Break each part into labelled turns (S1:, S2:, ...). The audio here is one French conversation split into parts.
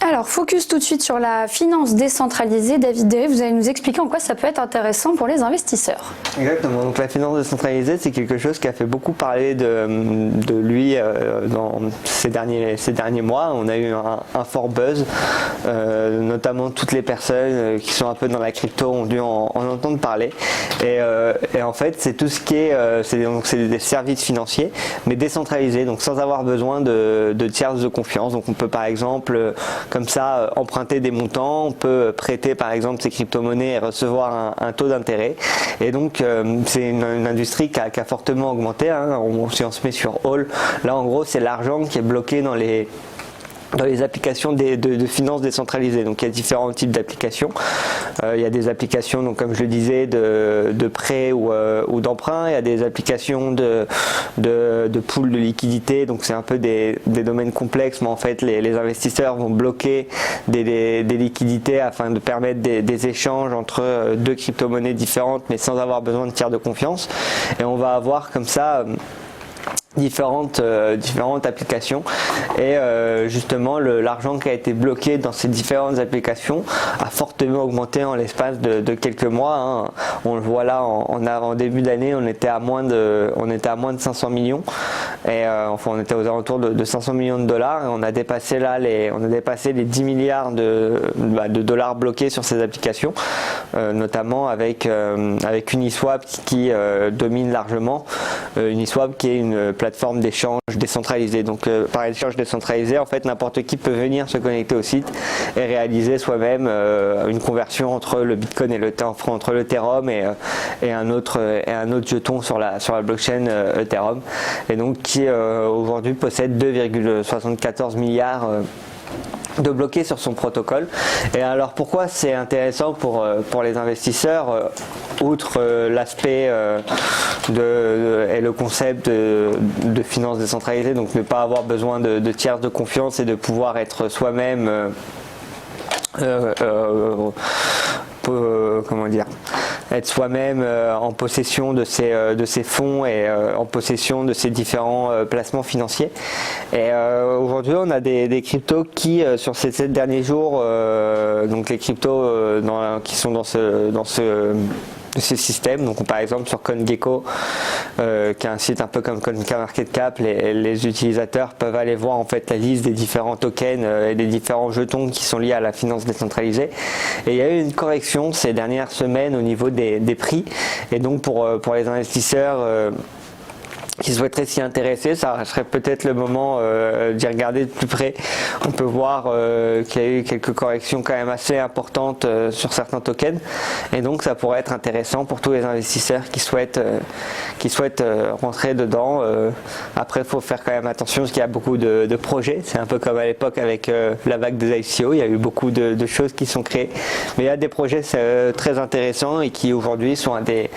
S1: Alors, focus tout de suite sur la finance décentralisée. David Derry, vous allez nous expliquer en quoi ça peut être intéressant pour les investisseurs.
S2: Exactement, donc la finance décentralisée, c'est quelque chose qui a fait beaucoup parler de lui dans ces derniers mois. On a eu un fort buzz, notamment toutes les personnes qui sont un peu dans la crypto ont dû en entendre parler. Et en fait, c'est tout ce qui est, c'est des services financiers, mais décentralisés, donc sans avoir besoin de tiers de confiance. Donc on peut par exemple, comme ça, emprunter des montants, on peut prêter par exemple ses crypto-monnaies et recevoir un taux d'intérêt. Et donc c'est une industrie qui a fortement augmenté, hein. Si on se met sur All, là en gros c'est l'argent qui est bloqué dans les applications de finances décentralisées. Donc il y a différents types d'applications. Il y a des applications, donc comme je le disais, de prêt ou d'emprunt. Il y a des applications de pool de liquidité. Donc c'est un peu des domaines complexes, mais en fait les investisseurs vont bloquer des liquidités afin de permettre des échanges entre deux crypto-monnaies différentes, mais sans avoir besoin de tiers de confiance. Et on va avoir comme ça différentes applications et justement l'argent qui a été bloqué dans ces différentes applications a fortement augmenté en l'espace de quelques mois, hein. On le voit là en début d'année, on était à moins de 500 millions et enfin on était aux alentours de 500 millions de dollars et on a dépassé les 10 milliards de dollars bloqués sur ces applications, notamment avec Uniswap qui domine largement. Uniswap qui est une plateforme d'échange décentralisée. Donc par échange décentralisé, en fait n'importe qui peut venir se connecter au site et réaliser soi-même une conversion entre le Bitcoin et entre l'Ethereum et un autre jeton sur la blockchain Ethereum, et donc qui aujourd'hui possède 2,74 milliards de bloquer sur son protocole. Et alors pourquoi c'est intéressant pour les investisseurs, outre l'aspect et le concept de finance décentralisée, donc ne pas avoir besoin de tiers de confiance et de pouvoir être soi-même comment dire, être soi-même en possession de ses fonds et en possession de ses différents placements financiers. Et aujourd'hui on a des cryptos qui sur ces 7 derniers jours, donc les cryptos qui sont dans ce système, donc par exemple sur CoinGecko, qui est un site un peu comme CoinMarketCap, les utilisateurs peuvent aller voir en fait la liste des différents tokens et des différents jetons qui sont liés à la finance décentralisée. Et il y a eu une correction ces dernières semaines au niveau des prix, et donc pour les investisseurs qui souhaiteraient s'y intéresser, ça serait peut-être le moment d'y regarder de plus près. On peut voir qu'il y a eu quelques corrections quand même assez importantes sur certains tokens, et donc ça pourrait être intéressant pour tous les investisseurs qui souhaitent rentrer dedans. Après il faut faire quand même attention parce qu'il y a beaucoup de projets, c'est un peu comme à l'époque avec la vague des ICO, il y a eu beaucoup de choses qui sont créées, mais il y a des projets très intéressants et qui aujourd'hui sont à des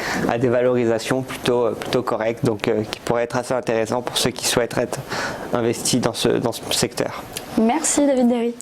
S2: valorisations plutôt correctes, donc qui pourrait être assez intéressant pour ceux qui souhaiteraient être investis dans ce secteur.
S1: Merci David Derry.